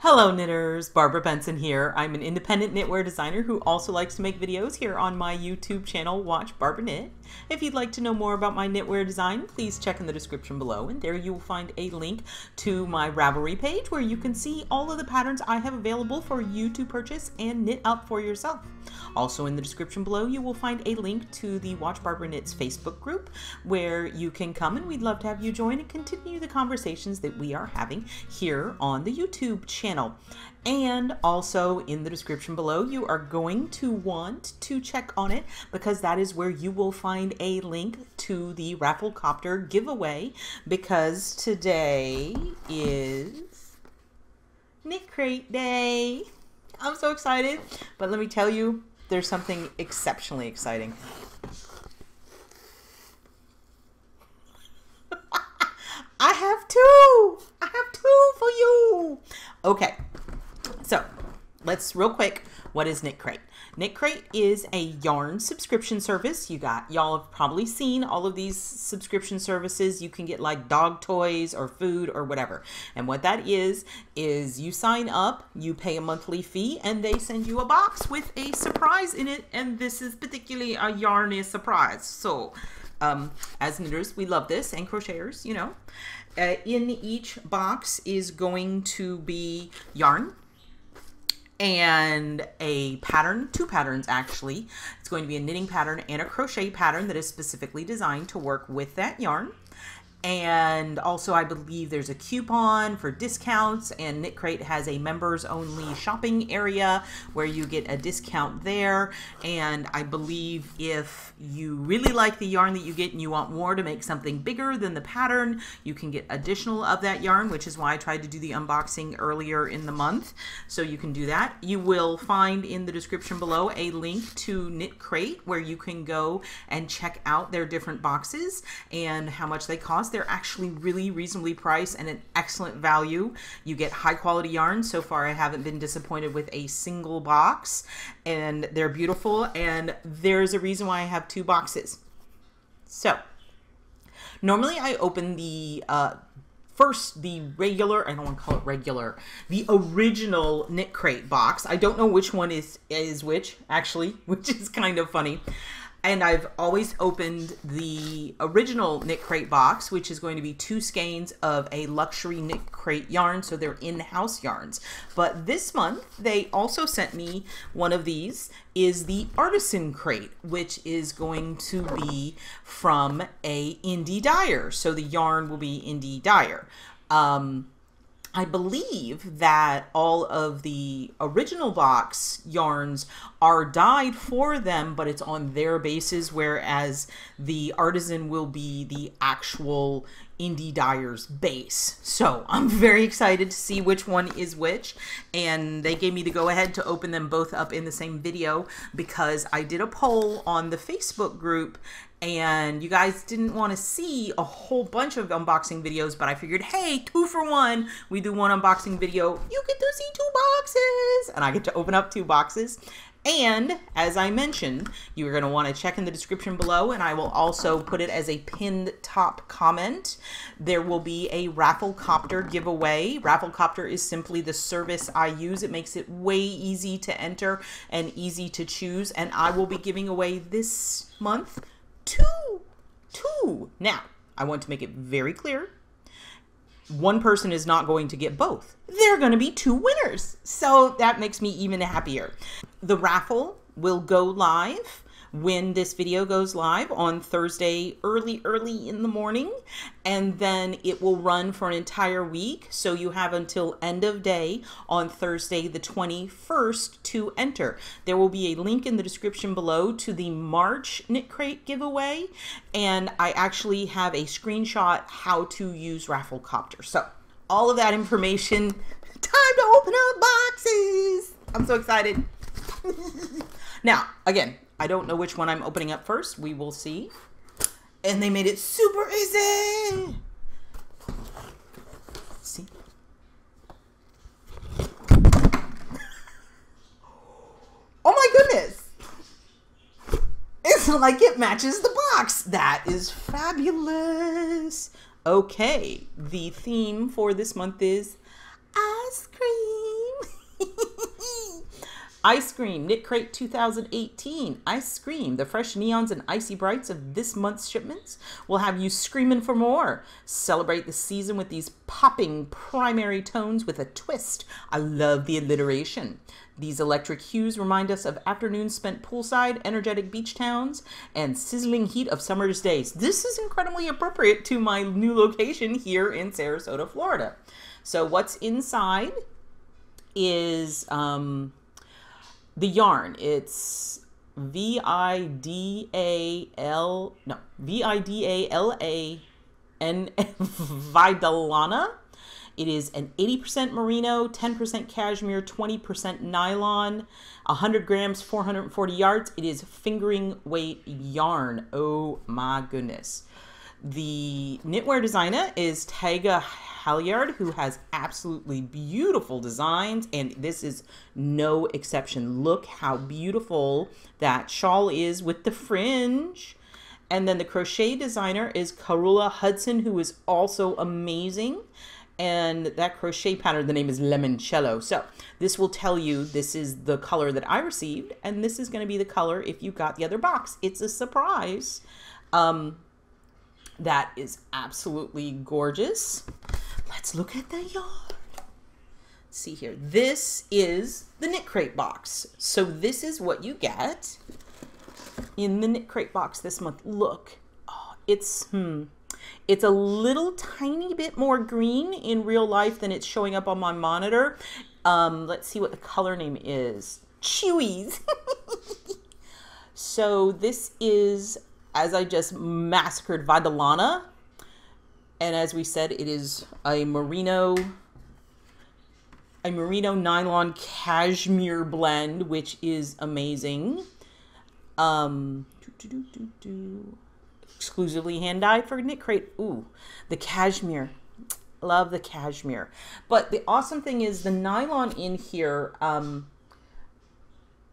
Hello knitters, Barbara Benson here. I'm an independent knitwear designer who also likes to make videos here on my YouTube channel, Watch Barbara Knit. If you'd like to know more about my knitwear design, please check in the description below, and there you will find a link to my Ravelry page where you can see all of the patterns I have available for you to purchase and knit up for yourself. Also in the description below, you will find a link to the Watch Barbara Knits Facebook group where you can come, and we'd love to have you join and continue the conversations that we are having here on the YouTube channel. And also in the description below, you are going to want to check on it because that is where you will find a link to the Rafflecopter giveaway, because today is KnitCrate Day. I'm so excited, but let me tell you, there's something exceptionally exciting. I have two for you. Okay, so let's real quick, what is KnitCrate? KnitCrate is a yarn subscription service. Y'all have probably seen all of these subscription services. You can get like dog toys or food or whatever. And what that is you sign up, you pay a monthly fee, and they send you a box with a surprise in it. And this is particularly a yarny surprise. So as knitters, we love this, and crocheters, you know. In each box is going to be yarn and a pattern, two patterns actually. It's going to be a knitting pattern and a crochet pattern that is specifically designed to work with that yarn. And also I believe there's a coupon for discounts, and KnitCrate has a members only shopping area where you get a discount there. And I believe if you really like the yarn that you get and you want more to make something bigger than the pattern, you can get additional of that yarn, which is why I tried to do the unboxing earlier in the month. So you can do that. You will find in the description below a link to KnitCrate where you can go and check out their different boxes and how much they cost. They're actually really reasonably priced and an excellent value. You get high quality yarn. So far I haven't been disappointed with a single box, and they're beautiful, and there's a reason why I have two boxes. So normally I open the first, the regular, I don't want to call it regular, the original KnitCrate box. I don't know which one is which actually, which is kind of funny. And I've always opened the original KnitCrate box, which is going to be 2 skeins of a luxury KnitCrate yarn, so they're in-house yarns. But this month, they also sent me one of these, is the artisan crate, which is going to be from a indie dyer. So the yarn will be indie dyer. I believe that all of the original box yarns are dyed for them, but it's on their bases, whereas the artisan will be the actual indie dyer's base. So I'm very excited to see which one is which, and they gave me the go ahead to open them both up in the same video because I did a poll on the Facebook group, and you guys didn't want to see a whole bunch of unboxing videos, but I figured, hey, 2 for 1. We do one unboxing video, you get to see 2 boxes, and I get to open up 2 boxes. And as I mentioned, you're going to want to check in the description below, and I will also put it as a pinned top comment. There will be a Rafflecopter giveaway. Rafflecopter is simply the service I use. It makes it way easy to enter and easy to choose, and I will be giving away this month two. Now, I want to make it very clear. One person is not going to get both. They're going to be 2 winners. So that makes me even happier. The raffle will go live when this video goes live on Thursday early in the morning, and then it will run for an entire week. So you have until end of day on Thursday the 21st to enter. There will be a link in the description below to the March KnitCrate giveaway, and I actually have a screenshot how to use Rafflecopter. So all of that information, time to open up boxes. I'm so excited. Now, again, I don't know which one I'm opening up first. We will see. And they made it super easy. See? Oh my goodness. It's like it matches the box. That is fabulous. Okay, the theme for this month is ice cream. Ice Cream, KnitCrate 2018. Ice Cream, the fresh neons and icy brights of this month's shipments will have you screaming for more. Celebrate the season with these popping primary tones with a twist. I love the alliteration. These electric hues remind us of afternoons spent poolside, energetic beach towns, and sizzling heat of summer's days. This is incredibly appropriate to my new location here in Sarasota, Florida. So what's inside is the yarn. It's Vidalana Vidalana. It is an 80% merino, 10% cashmere, 20% nylon, 100 grams, 440 yards. It is fingering weight yarn. Oh my goodness. The knitwear designer is Tyga Halyard, who has absolutely beautiful designs, and this is no exception. Look how beautiful that shawl is with the fringe. And then the crochet designer is Karula Hudson, who is also amazing. And that crochet pattern, the name is Limoncello. So this will tell you this is the color that I received, and this is going to be the color if you got the other box. It's a surprise. That is absolutely gorgeous. Let's look at the yarn. Let's see here. This is the KnitCrate box. So this is what you get in the KnitCrate box this month. Look, oh, it's a little tiny bit more green in real life than it's showing up on my monitor. Let's see what the color name is. Chewies. So this is, as I just massacred, Vidalana. And as we said, it is a merino nylon cashmere blend, which is amazing. Exclusively hand dyed for KnitCrate. Ooh, the cashmere. Love the cashmere. But the awesome thing is the nylon in here,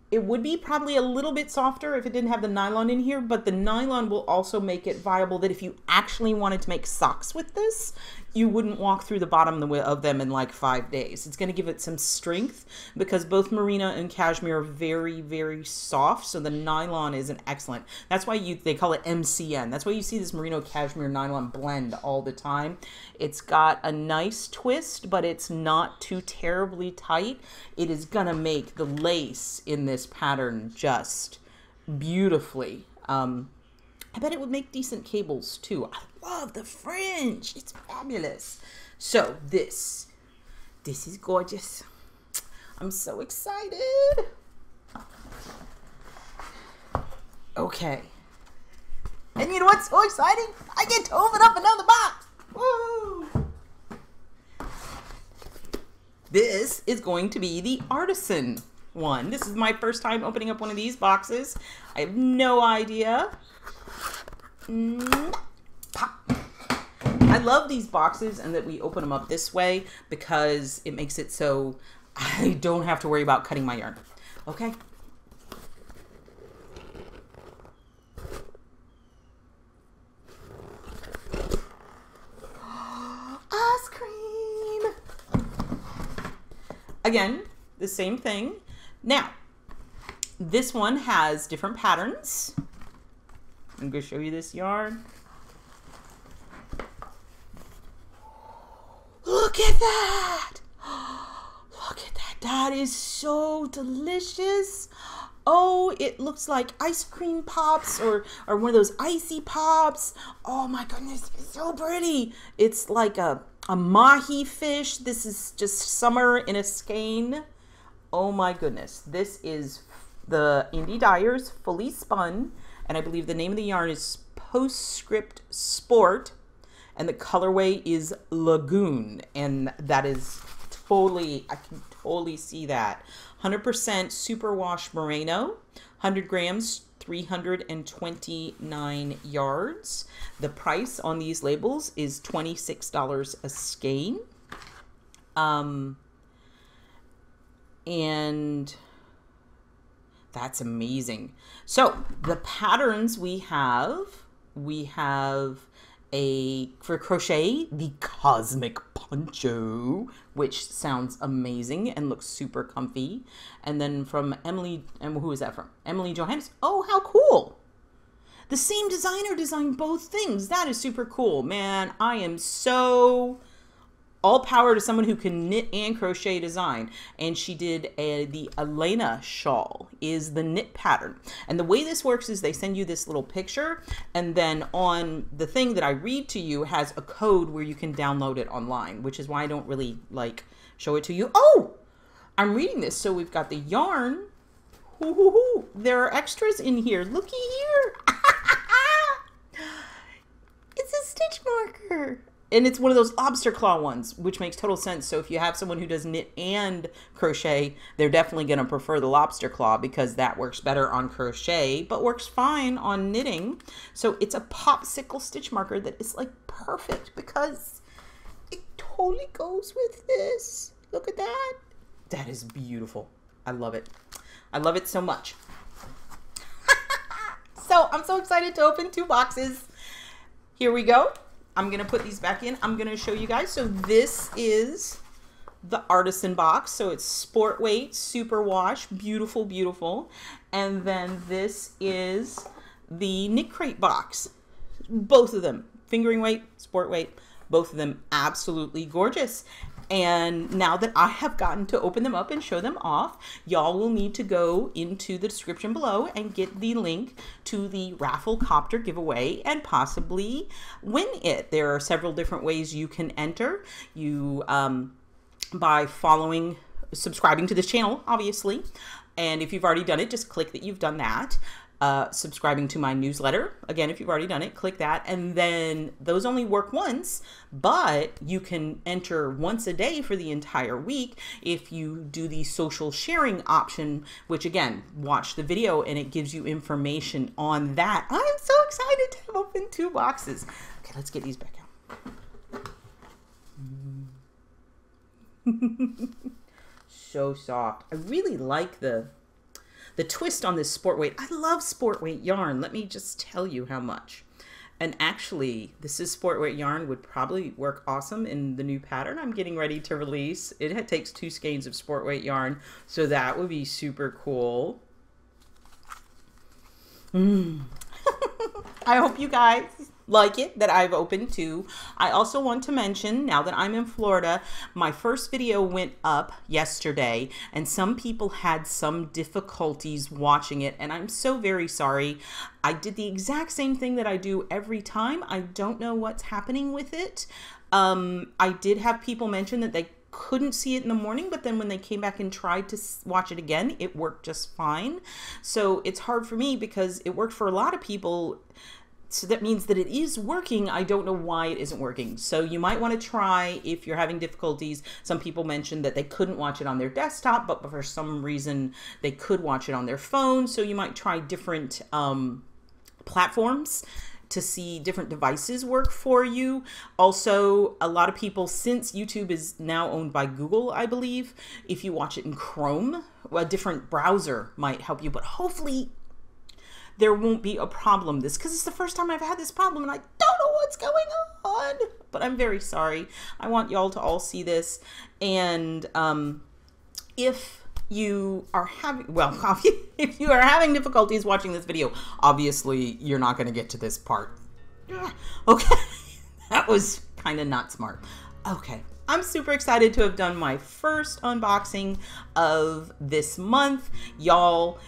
it would be probably a little bit softer if it didn't have the nylon in here, but the nylon will also make it viable that if you actually wanted to make socks with this, you wouldn't walk through the bottom of them in like 5 days. It's going to give it some strength because both merino and cashmere are very, very soft. So the nylon is an excellent. That's why they call it MCN. That's why you see this merino cashmere nylon blend all the time. It's got a nice twist, but it's not too terribly tight. It is going to make the lace in this pattern just beautifully. I bet it would make decent cables too. I love the fringe. It's fabulous. So this is gorgeous. I'm so excited. Okay. And you know what's so exciting? I get to open up another box. Woo! This is going to be the artisan one. This is my first time opening up one of these boxes. I have no idea. Pop. I love these boxes and that we open them up this way because it makes it so I don't have to worry about cutting my yarn. Okay. Ice cream. Again, the same thing. Now, this one has different patterns. I'm going to show you this yarn. Look at that! Look at that. That is so delicious. Oh, it looks like ice cream pops or one of those icy pops. Oh my goodness, it's so pretty. It's like a mahi fish. This is just summer in a skein. Oh my goodness. This is the Indie Dyers Fully Spun. And I believe the name of the yarn is Postscript Sport. And the colorway is Lagoon. And that is totally, I can totally see that. 100% superwash merino, 100 grams, 329 yards. The price on these labels is $26 a skein. And That's amazing. So the patterns we have for crochet, the Cosmic Poncho, which sounds amazing and looks super comfy. And then from Emily, and who is that from? Emily Johannes. Oh, how cool. The same designer designed both things. That is super cool. Man, I am so all power to someone who can knit and crochet design. And she did the Elena shawl is the knit pattern. And the way this works is they send you this little picture, and then on the thing that I read to you has a code where you can download it online, which is why I don't really like show it to you. Oh, I'm reading this. So we've got the yarn. There are extras in here. Looky here. It's a stitch marker. And it's one of those lobster claw ones, which makes total sense. So if you have someone who does knit and crochet, they're definitely going to prefer the lobster claw because that works better on crochet, but works fine on knitting. So it's a popsicle stitch marker that is like perfect because it totally goes with this. Look at that. That is beautiful. I love it. I love it so much. So I'm so excited to open 2 boxes. Here we go. I'm going to put these back in. I'm going to show you guys. So this is the artisan box. So it's sport weight, super wash, beautiful, beautiful. And then this is the KnitCrate box. Both of them, fingering weight, sport weight, both of them absolutely gorgeous. And now that I have gotten to open them up and show them off, y'all will need to go into the description below and get the link to the raffle copter giveaway and possibly win it. There are several different ways you can enter. You by subscribing to this channel, obviously. And if you've already done it, just click that you've done that. Subscribing to my newsletter, again, if you've already done it, click that. And then those only work once, but you can enter once a day for the entire week if you do the social sharing option, which again, watch the video and it gives you information on that. I'm so excited to have opened 2 boxes. Okay, let's get these back out. So soft. I really like the twist on this sport weight. I love sport weight yarn. Let me just tell you how much. And actually, this is sport weight yarn, would probably work awesome in the new pattern I'm getting ready to release. It takes 2 skeins of sport weight yarn, so that would be super cool. I hope you guys like it that I've opened 2. I also want to mention, now that I'm in Florida, my first video went up yesterday and some people had some difficulties watching it, and I'm so very sorry. I did the exact same thing that I do every time. I don't know what's happening with it. I did have people mention that they couldn't see it in the morning, but then when they came back and tried to watch it again, it worked just fine. So it's hard for me because it worked for a lot of people. So that means that it is working. I don't know why it isn't working. So you might want to try if you're having difficulties. Some people mentioned that they couldn't watch it on their desktop, but for some reason they could watch it on their phone. So you might try different platforms to see different devices work for you. Also, a lot of people, since YouTube is now owned by Google, I believe, if you watch it in Chrome, a different browser might help you, but hopefully there won't be a problem because it's the first time I've had this problem and I don't know what's going on, but I'm very sorry. I want y'all to all see this. And if you are having, well, if you are having difficulties watching this video, obviously you're not going to get to this part. Okay, that was kind of not smart. Okay, I'm super excited to have done my first unboxing of this month. Y'all,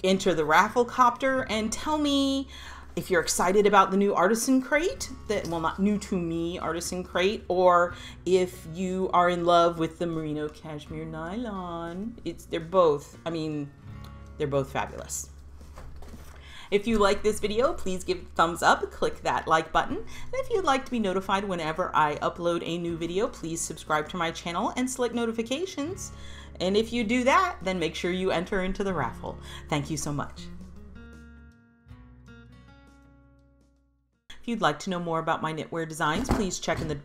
enter the raffle copter and tell me if you're excited about the new artisan crate, that, well, not new to me, artisan crate, or if you are in love with the merino cashmere nylon. They're both, I mean, they're both fabulous. If you like this video, please give it a thumbs up, click that like button. And if you'd like to be notified whenever I upload a new video, please subscribe to my channel and select notifications. And if you do that, then make sure you enter into the raffle. Thank you so much. If you'd like to know more about my knitwear designs, please check in the